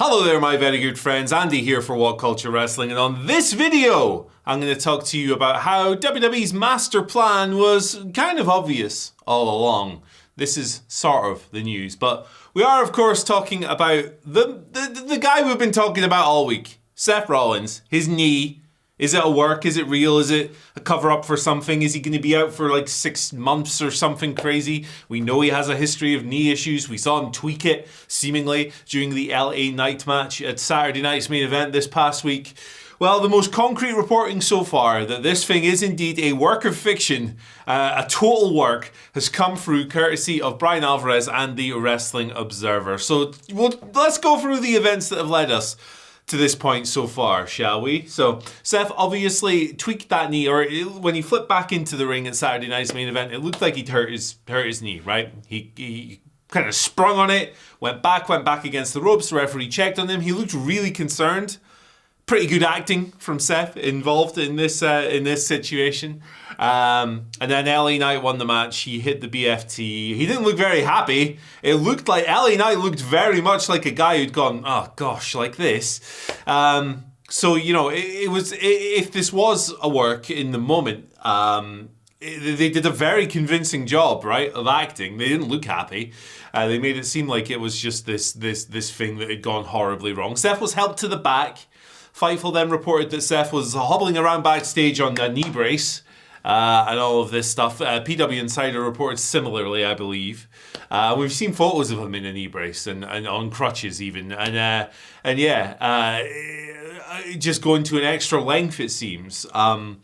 Hello there, my very good friends. Andy here for WhatCulture Wrestling, and on this video, I'm going to talk to you about how WWE's master plan was kind of obvious all along. This is sort of the news, but we are, of course, talking about the guy we've been talking about all week, Seth Rollins, his knee. Is it a work? Is it real? Is it a cover-up for something? Is he going to be out for like 6 months or something crazy? We know he has a history of knee issues. We saw him tweak it, seemingly, during the LA Night match at Saturday night's main event this past week. Well, the most concrete reporting so far that this thing is indeed a work of fiction, a total work, has come through courtesy of Bryan Alvarez and the Wrestling Observer. So let's go through the events that have led us to this point so far, shall we? So Seth obviously tweaked that knee, or when he flipped back into the ring at Saturday night's main event, it looked like he'd hurt his knee, right? He kind of sprung on it, went back against the ropes. The referee checked on him. He looked really concerned. Pretty good acting from Seth involved in this situation. And then LA Knight won the match. He hit the BFT. He didn't look very happy. It looked like LA Knight looked very much like a guy who'd gone, oh gosh, like this. So, you know, if this was a work in the moment, they did a very convincing job, right, of acting. They didn't look happy. They made it seem like it was just this thing that had gone horribly wrong. Seth was helped to the back. Fightful then reported that Seth was hobbling around backstage on a knee brace and all of this stuff. PW Insider reported similarly, I believe. We've seen photos of him in a knee brace and on crutches even. Just going to an extra length, it seems, to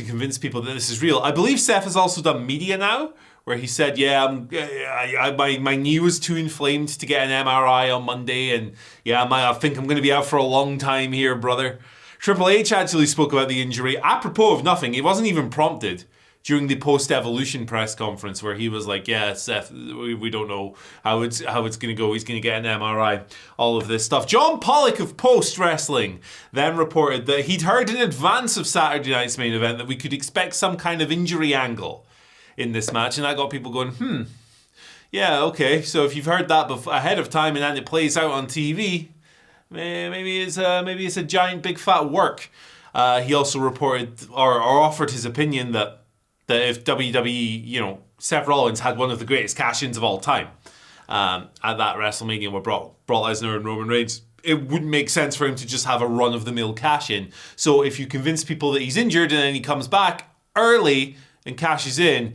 convince people that this is real. I believe Seth has also done media now, where he said, my knee was too inflamed to get an MRI on Monday, and I think I'm going to be out for a long time here, brother. Triple H actually spoke about the injury, apropos of nothing. He wasn't even prompted during the post-Evolution press conference, where he was like, yeah, Seth, we don't know how it's going to go. He's going to get an MRI, all of this stuff. John Pollock of Post Wrestling then reported that he'd heard in advance of Saturday night's main event that we could expect some kind of injury angle in this match, and that got people going, yeah, okay, so if you've heard that ahead of time and then it plays out on TV, maybe it's a giant big fat work. He also reported or offered his opinion that if WWE, Seth Rollins had one of the greatest cash-ins of all time at that WrestleMania where Brock Lesnar and Roman Reigns, it wouldn't make sense for him to just have a run-of-the-mill cash-in. So if you convince people that he's injured and then he comes back early and cashes in,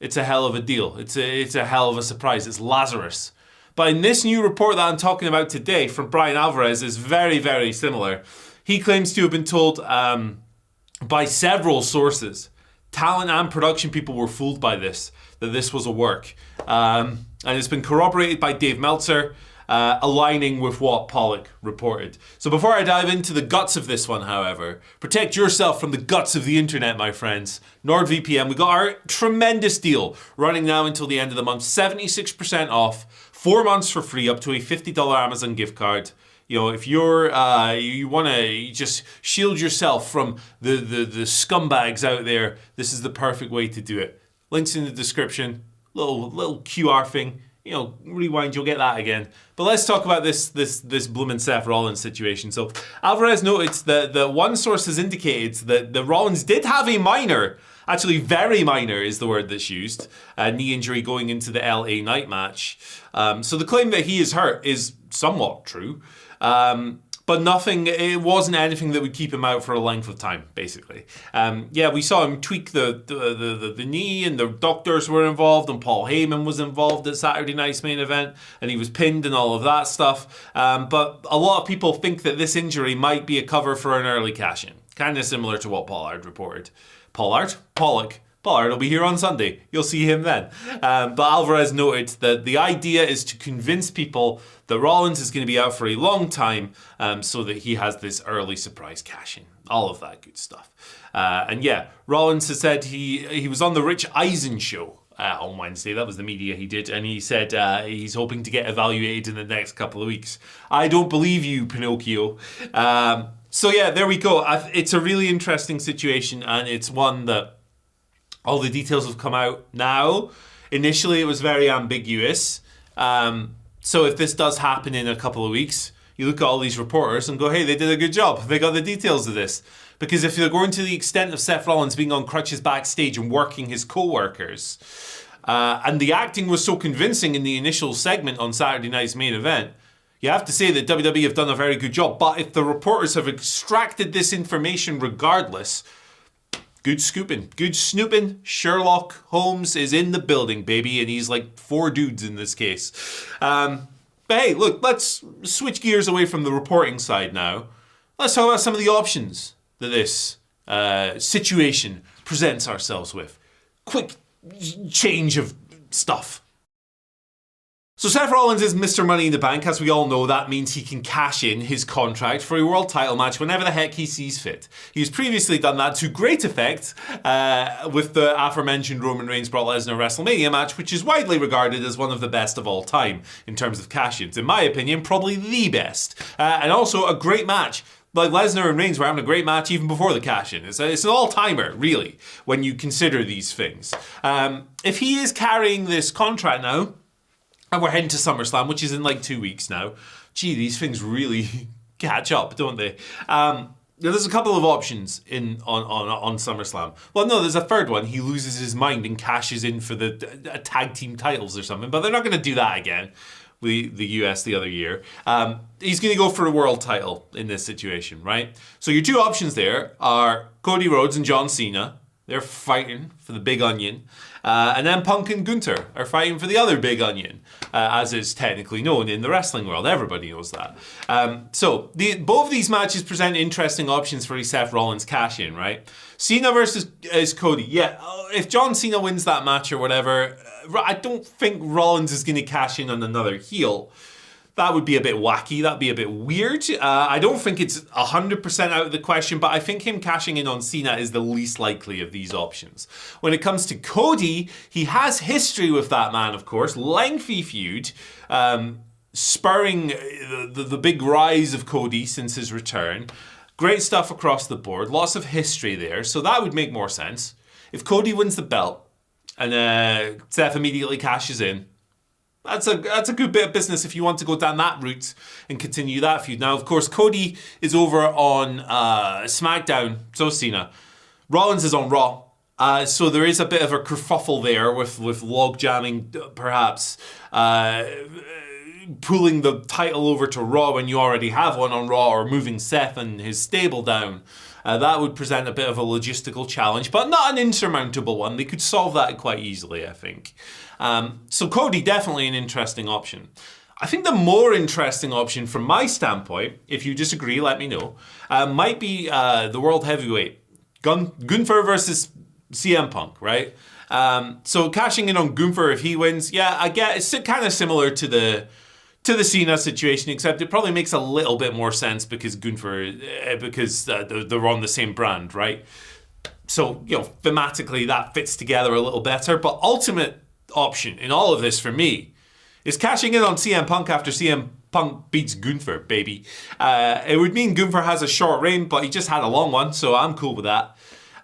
it's a hell of a deal. It's a hell of a surprise. It's Lazarus. But in this new report that I'm talking about today from Bryan Alvarez is very, very similar. He claims to have been told by several sources, talent and production people were fooled by this, that this was a work. And it's been corroborated by Dave Meltzer, aligning with what Pollock reported. So before I dive into the guts of this one, however, protect yourself from the guts of the internet, my friends. NordVPN, we got our tremendous deal running now until the end of the month. 76% off, 4 months for free, up to a $50 Amazon gift card. If you're you want to just shield yourself from the scumbags out there, this is the perfect way to do it. Links in the description. Little QR thing. Rewind, you'll get that again. But let's talk about this bloomin' Seth Rollins situation. So Alvarez noted that one source has indicated that the Rollins did have a minor, actually very minor is the word that's used, knee injury going into the LA Night match. So the claim that he is hurt is somewhat true. But it wasn't anything that would keep him out for a length of time, basically. We saw him tweak the knee, and the doctors were involved, and Paul Heyman was involved at Saturday night's main event, and he was pinned and all of that stuff. But a lot of people think that this injury might be a cover for an early cash-in, kind of similar to what Pollard reported. Pollock will be here on Sunday. You'll see him then. But Alvarez noted that the idea is to convince people that Rollins is going to be out for a long time, so that he has this early surprise cash-in. All of that good stuff. Rollins has said he was on the Rich Eisen show on Wednesday. That was the media he did. And he said he's hoping to get evaluated in the next couple of weeks. I don't believe you, Pinocchio. There we go. It's a really interesting situation, and it's one that all the details have come out now. Initially, it was very ambiguous. So if this does happen in a couple of weeks, You look at all these reporters and go, hey, they did a good job. They got the details of this. Because if you're going to the extent of Seth Rollins being on crutches backstage and working his co-workers, and the acting was so convincing in the initial segment on Saturday night's main event, you have to say that WWE have done a very good job. But if the reporters have extracted this information regardless, good scooping, good snooping. Sherlock Holmes is in the building, baby, and he's like 4 dudes in this case. But hey, look, let's switch gears away from the reporting side now. Let's talk about some of the options that this situation presents ourselves with. Quick change of stuff. So Seth Rollins is Mr. Money in the Bank. As we all know, that means he can cash in his contract for a world title match whenever the heck he sees fit. He's previously done that to great effect with the aforementioned Roman Reigns Brock Lesnar WrestleMania match, which is widely regarded as one of the best of all time in terms of cash-ins. In my opinion, probably the best. And also a great match. Like Lesnar and Reigns were having a great match even before the cash-in. It's an all-timer, really, when you consider these things. If he is carrying this contract now, and we're heading to SummerSlam, which is in like 2 weeks now. Gee, these things really catch up, don't they? There's a couple of options on SummerSlam. Well, no, there's a third one. He loses his mind and cashes in for the tag team titles or something. But they're not going to do that again. The US the other year. He's going to go for a world title in this situation, right? So your 2 options there are Cody Rhodes and John Cena. They're fighting for the big onion. And then Punk and Gunther are fighting for the other big onion, as is technically known in the wrestling world. Everybody knows that. So both of these matches present interesting options for Seth Rollins cash-in, right? Cena versus Cody. Yeah, if John Cena wins that match or whatever, I don't think Rollins is going to cash in on another heel. That would be a bit wacky. That'd be a bit weird. I don't think it's 100% out of the question, but I think him cashing in on Cena is the least likely of these options. When it comes to Cody, he has history with that man, of course. Lengthy feud, spurring the big rise of Cody since his return. Great stuff across the board. Lots of history there, so that would make more sense. If Cody wins the belt and Seth immediately cashes in, that's a good bit of business if you want to go down that route and continue that feud. Now, of course, Cody is over on SmackDown, so Cena. Rollins is on Raw. So there is a bit of a kerfuffle there with log jamming, perhaps, pulling the title over to Raw when you already have one on Raw, or moving Seth and his stable down. That would present a bit of a logistical challenge, but not an insurmountable one. They could solve that quite easily, I think. So Cody, definitely an interesting option. I think the more interesting option from my standpoint, if you disagree, let me know, might be the World Heavyweight. Gunther versus CM Punk, right? So cashing in on Gunther if he wins, yeah, I get it's kind of similar to the Cena situation, except it probably makes a little bit more sense because they're on the same brand, right? So, thematically that fits together a little better. But ultimate option in all of this for me is cashing in on CM Punk after CM Punk beats Gunther, baby. It would mean Gunther has a short reign, but he just had a long one, so I'm cool with that.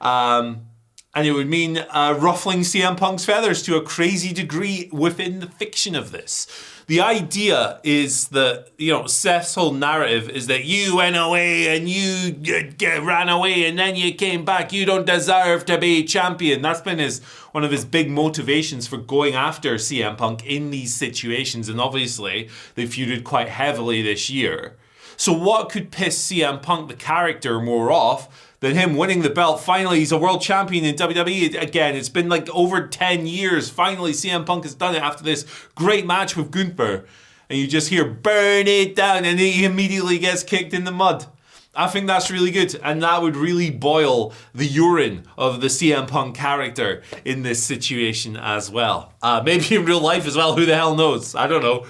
And it would mean ruffling CM Punk's feathers to a crazy degree within the fiction of this. The idea is that, Seth's whole narrative is that you went away and you ran away and then you came back. You don't deserve to be champion. That's been one of his big motivations for going after CM Punk in these situations. And obviously, they feuded quite heavily this year. So what could piss CM Punk, the character, more off than him winning the belt? Finally, he's a world champion in WWE again. It's been like over 10 years. Finally, CM Punk has done it after this great match with Gunther. And you just hear, burn it down, and he immediately gets kicked in the mud. I think that's really good, and that would really boil the urine of the CM Punk character in this situation as well. Maybe in real life as well, who the hell knows? I don't know.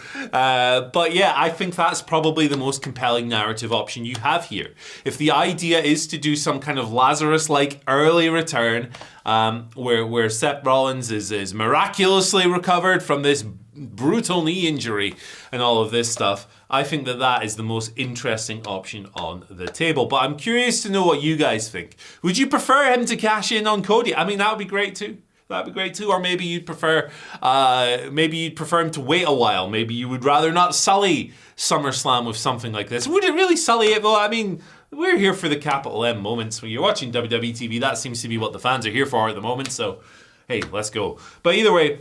But yeah, I think that's probably the most compelling narrative option you have here. If the idea is to do some kind of Lazarus-like early return, where Seth Rollins is miraculously recovered from this brutal knee injury and all of this stuff, I think that is the most interesting option on the table. But I'm curious to know what you guys think. Would you prefer him to cash in on Cody? I mean, that would be great too. That'd be great too. Or maybe you'd prefer him to wait a while. Maybe you would rather not sully SummerSlam with something like this. Would it really sully it though? I mean, we're here for the capital M moments. When you're watching WWE TV, that seems to be what the fans are here for at the moment. So, hey, let's go. But either way,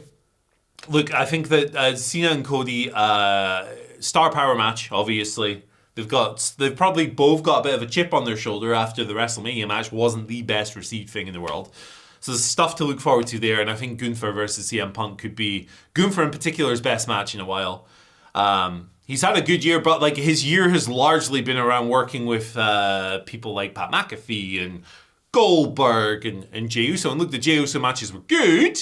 look, I think that Cena and Cody, star power match, obviously. They've probably both got a bit of a chip on their shoulder after the WrestleMania match wasn't the best received thing in the world. So there's stuff to look forward to there, and I think Gunther versus CM Punk could be Gunther in particular's best match in a while. He's had a good year, but like his year has largely been around working with people like Pat McAfee and Goldberg and Jey Uso. And look, the Jey Uso matches were good,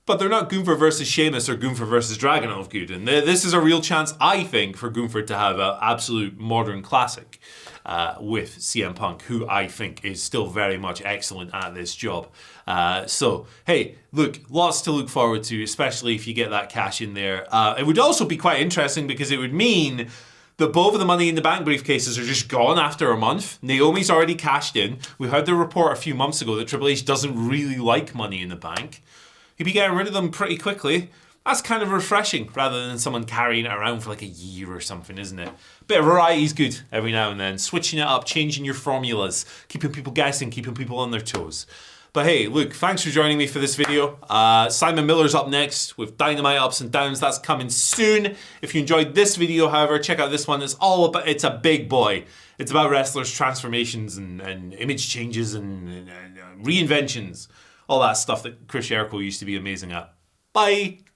but they're not Gunther versus Sheamus or Gunther versus Dragunov good. And this is a real chance, I think, for Gunther to have an absolute modern classic with CM Punk, who I think is still very much excellent at this job. So, hey, look, lots to look forward to, especially if you get that cash in there. It would also be quite interesting because it would mean that both of the Money in the Bank briefcases are just gone after a month. Naomi's already cashed in. We heard the report a few months ago that Triple H doesn't really like Money in the Bank. He'd be getting rid of them pretty quickly. That's kind of refreshing rather than someone carrying it around for like a year or something, isn't it? Bit of variety's good every now and then. Switching it up, changing your formulas, keeping people guessing, keeping people on their toes. But hey, look, thanks for joining me for this video. Simon Miller's up next with Dynamite Ups and Downs. That's coming soon. If you enjoyed this video, however, check out this one. It's a big boy. It's about wrestlers' transformations and image changes and reinventions. All that stuff that Chris Jericho used to be amazing at. Bye!